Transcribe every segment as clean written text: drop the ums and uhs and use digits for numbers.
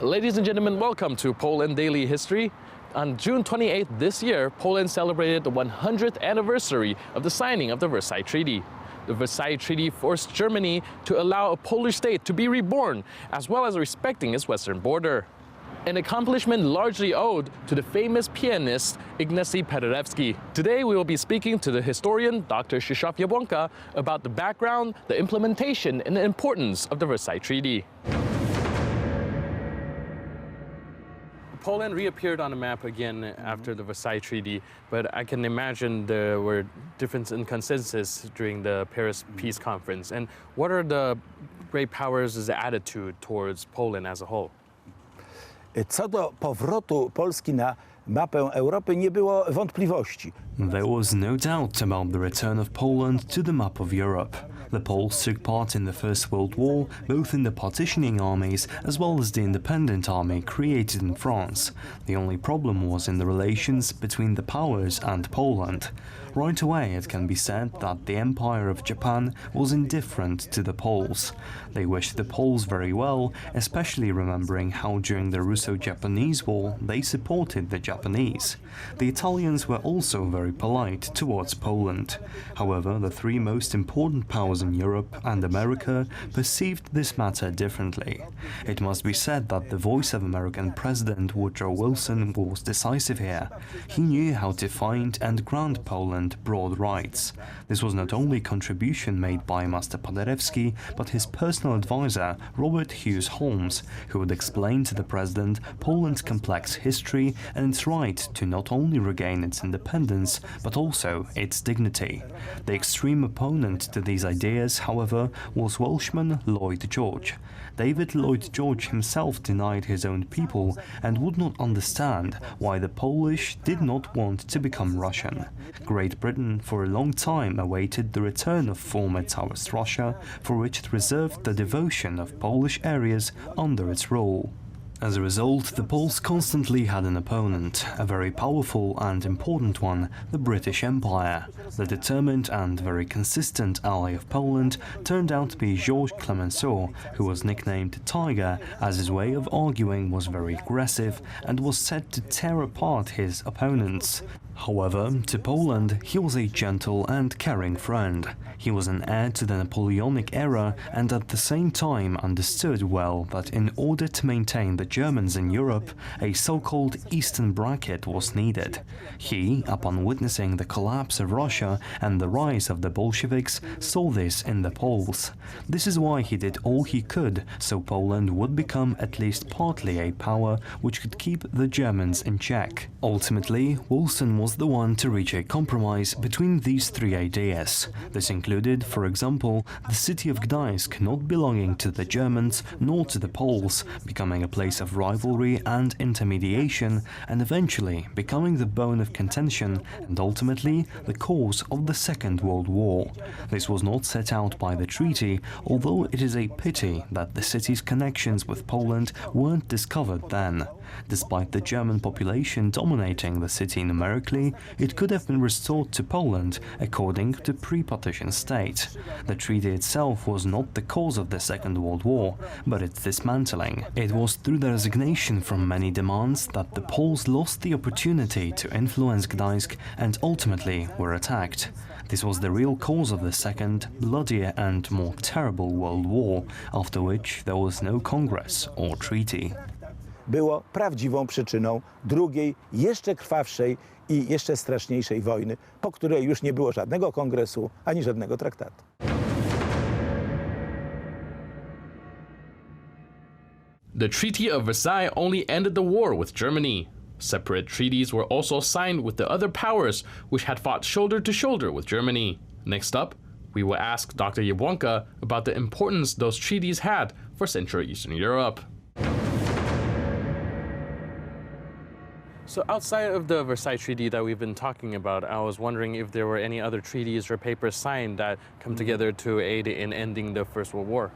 Ladies and gentlemen, welcome to Poland Daily History. On June 28th this year, Poland celebrated the 100th anniversary of the signing of the Versailles Treaty. The Versailles Treaty forced Germany to allow a Polish state to be reborn, as well as respecting its western border. An accomplishment largely owed to the famous pianist Ignacy Paderewski. Today we will be speaking to the historian Dr. Krzysztof Jabłonka about the background, the implementation, and the importance of the Versailles Treaty. Poland reappeared on the map again after the Versailles Treaty, but I can imagine there were differences in consensus during the Paris Peace Conference. And what are the great powers' attitude towards Poland as a whole? Co do powrotu Polski na mapę Europy nie było wątpliwości. There was no doubt about the return of Poland to the map of Europe. The Poles took part in the First World War, both in the partitioning armies as well as the independent army created in France. The only problem was in the relations between the powers and Poland. Right away it can be said that the Empire of Japan was indifferent to the Poles. They wished the Poles very well, especially remembering how during the Russo-Japanese War they supported the Japanese. The Italians were also very polite towards Poland. However, the three most important powers in Europe and America perceived this matter differently. It must be said that the voice of American President Woodrow Wilson was decisive here. He knew how to find and grant Poland broad rights. This was not only a contribution made by Master Paderewski, but his personal advisor, Robert Hughes Holmes, who would explain to the president Poland's complex history and its right to not only regain its independence, but also its dignity. The extreme opponent to these ideas, however, was Welshman Lloyd George. David Lloyd George himself denied his own people and would not understand why the Polish did not want to become Russian. Great Britain for a long time awaited the return of former Tsarist Russia, for which it reserved the devotion of Polish areas under its rule. As a result, the Poles constantly had an opponent, a very powerful and important one, the British Empire. The determined and very consistent ally of Poland turned out to be Georges Clemenceau, who was nicknamed Tiger, as his way of arguing was very aggressive and was said to tear apart his opponents. However, to Poland, he was a gentle and caring friend. He was an heir to the Napoleonic era and at the same time understood well that in order to maintain the Germans in Europe, a so-called Eastern bracket was needed. He, upon witnessing the collapse of Russia and the rise of the Bolsheviks, saw this in the Poles. This is why he did all he could so Poland would become at least partly a power which could keep the Germans in check. Ultimately, Wilson was the one to reach a compromise between these three ideas. This included, for example, the city of Gdańsk not belonging to the Germans nor to the Poles, becoming a place of rivalry and intermediation, and eventually becoming the bone of contention and ultimately the cause of the Second World War. This was not set out by the treaty, although it is a pity that the city's connections with Poland weren't discovered then. Despite the German population dominating the city numerically, it could have been restored to Poland according to pre-partition state. The treaty itself was not the cause of the Second World War, but its dismantling. It was through the resignation from many demands that the Poles lost the opportunity to influence Gdańsk and ultimately were attacked. This was the real cause of the Second, bloodier and more terrible World War, after which there was no Congress or treaty. Było prawdziwą przyczyną drugiej, jeszcze krwawszej i jeszcze straszniejszej wojny, po której już nie było żadnego kongresu ani żadnego traktatu. The Treaty of Versailles only ended the war with Germany. Separate treaties were also signed with the other powers, which had fought shoulder to shoulder with Germany. Next up, we will ask Dr. Jabłonka about the importance those treaties had for Central Eastern Europe. So outside of the Versailles Treaty that we've been talking about, I was wondering if there were any other treaties or papers signed that come together to aid in ending the First World War.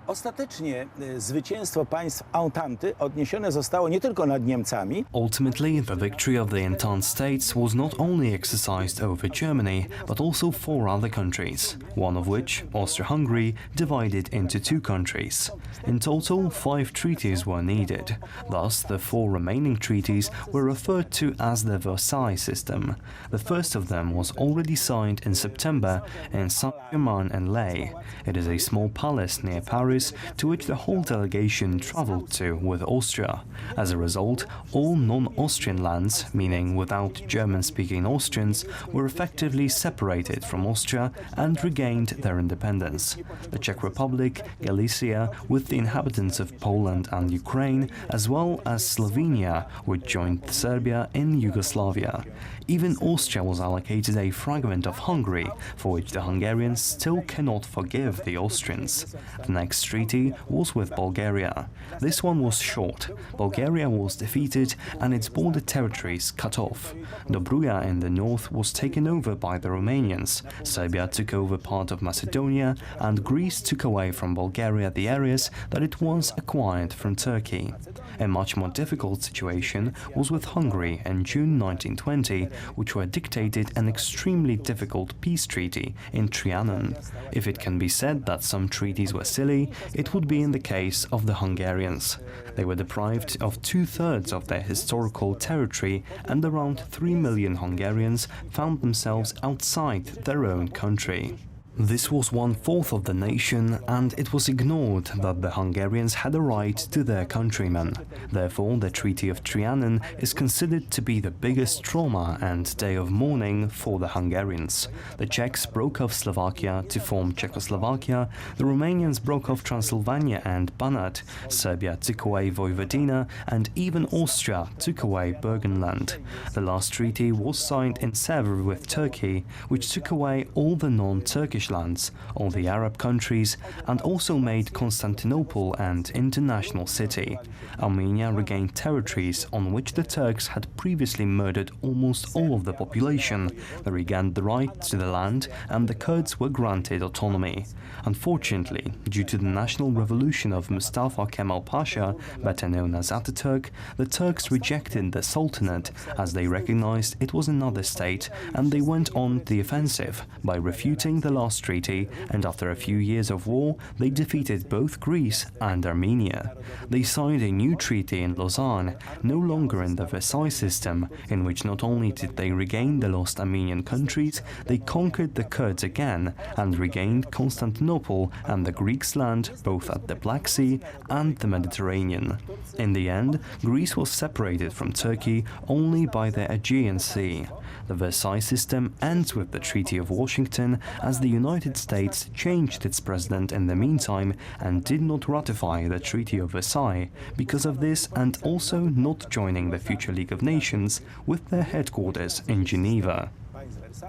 Ostatecznie zwycięstwo państw Ententy odniesione zostało nie tylko nad Niemcami. Ultimately, the victory of the Entente states was not only exercised over Germany, but also 4 other countries, one of which, Austria-Hungary, divided into 2 countries. In total, 5 treaties were needed. Thus, the 4 remaining treaties were referred to as the Versailles system. The first of them was already signed in September in Saint-Germain-en-Laye. It is a small palace near Paris, to which the whole delegation travelled to with Austria. As a result, all non-Austrian lands, meaning without German-speaking Austrians, were effectively separated from Austria and regained their independence. The Czech Republic, Galicia, with the inhabitants of Poland and Ukraine, as well as Slovenia, which joined Serbia in Yugoslavia. Even Austria was allocated a fragment of Hungary, for which the Hungarians still cannot forgive the Austrians. The next treaty was with Bulgaria. This one was short. Bulgaria was defeated and its border territories cut off. Dobruja in the north was taken over by the Romanians, Serbia took over part of Macedonia, and Greece took away from Bulgaria the areas that it once acquired from Turkey. A much more difficult situation was with Hungary in June 1920, which were dictated an extremely difficult peace treaty in Trianon. If it can be said that some treaties were silly, it would be in the case of the Hungarians. They were deprived of 2/3 of their historical territory, and around 3 million Hungarians found themselves outside their own country. This was 1/4 of the nation, and it was ignored that the Hungarians had a right to their countrymen. Therefore, the Treaty of Trianon is considered to be the biggest trauma and day of mourning for the Hungarians. The Czechs broke off Slovakia to form Czechoslovakia, the Romanians broke off Transylvania and Banat, Serbia took away Vojvodina, and even Austria took away Burgenland. The last treaty was signed in Sevres with Turkey, which took away all the non-Turkish lands, all the Arab countries, and also made Constantinople an international city. Armenia regained territories on which the Turks had previously murdered almost all of the population. They regained the right to the land, and the Kurds were granted autonomy. Unfortunately, due to the national revolution of Mustafa Kemal Pasha, better known as Ataturk, the Turks rejected the Sultanate as they recognized it was another state, and they went on the offensive by refuting the last treaty, and after a few years of war, they defeated both Greece and Armenia. They signed a new treaty in Lausanne, no longer in the Versailles system, in which not only did they regain the lost Armenian countries, they conquered the Kurds again and regained Constantinople and the Greeks' land both at the Black Sea and the Mediterranean. In the end, Greece was separated from Turkey only by the Aegean Sea. The Versailles system ends with the Treaty of Washington, as the United States changed its president in the meantime and did not ratify the Treaty of Versailles because of this, and also not joining the future League of Nations with their headquarters in Geneva.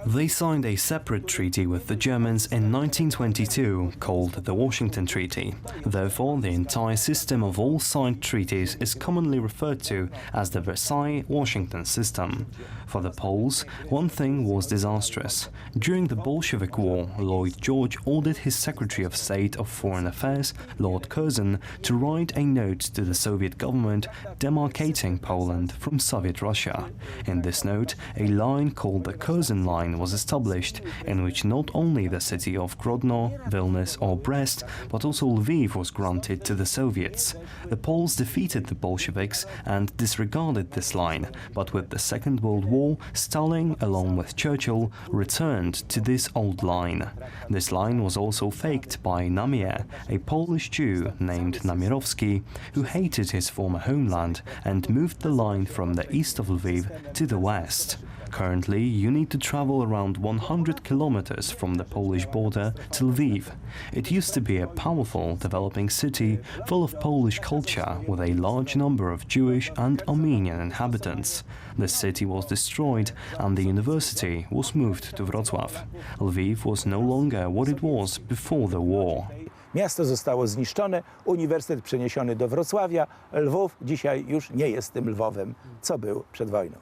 They signed a separate treaty with the Germans in 1922 called the Washington Treaty. Therefore, the entire system of all signed treaties is commonly referred to as the Versailles-Washington system. For the Poles, one thing was disastrous. During the Bolshevik War, Lloyd George ordered his Secretary of State of Foreign Affairs, Lord Curzon, to write a note to the Soviet government demarcating Poland from Soviet Russia. In this note, a line called the Curzon Line was established, in which not only the city of Grodno, Vilnius or Brest, but also Lviv was granted to the Soviets. The Poles defeated the Bolsheviks and disregarded this line, but with the Second World War, Stalin, along with Churchill, returned to this old line. This line was also faked by Namier, a Polish Jew named Namierowski, who hated his former homeland and moved the line from the east of Lviv to the west. Currently, you need to travel around 100 kilometers from the Polish border to Lviv. It used to be a powerful, developing city full of Polish culture with a large number of Jewish and Armenian inhabitants. The city was destroyed and the university was moved to Wrocław. Lviv was no longer what it was before the war. Miasto zostało zniszczone, uniwersytet przeniesiony do Wrocławia, Lwów dzisiaj już nie jest tym Lwowem, co był przed wojną.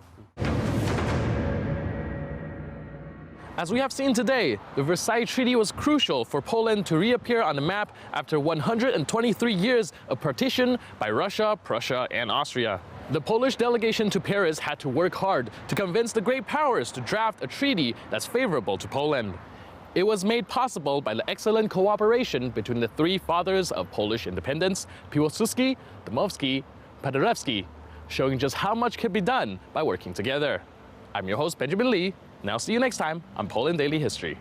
As we have seen today, the Versailles Treaty was crucial for Poland to reappear on the map after 123 years of partition by Russia, Prussia, and Austria. The Polish delegation to Paris had to work hard to convince the great powers to draft a treaty that's favorable to Poland. It was made possible by the excellent cooperation between the three fathers of Polish independence, Piłsudski, Dmowski, Paderewski, showing just how much can be done by working together. I'm your host, Benjamin Lee. Now see you next time on Poland Daily History.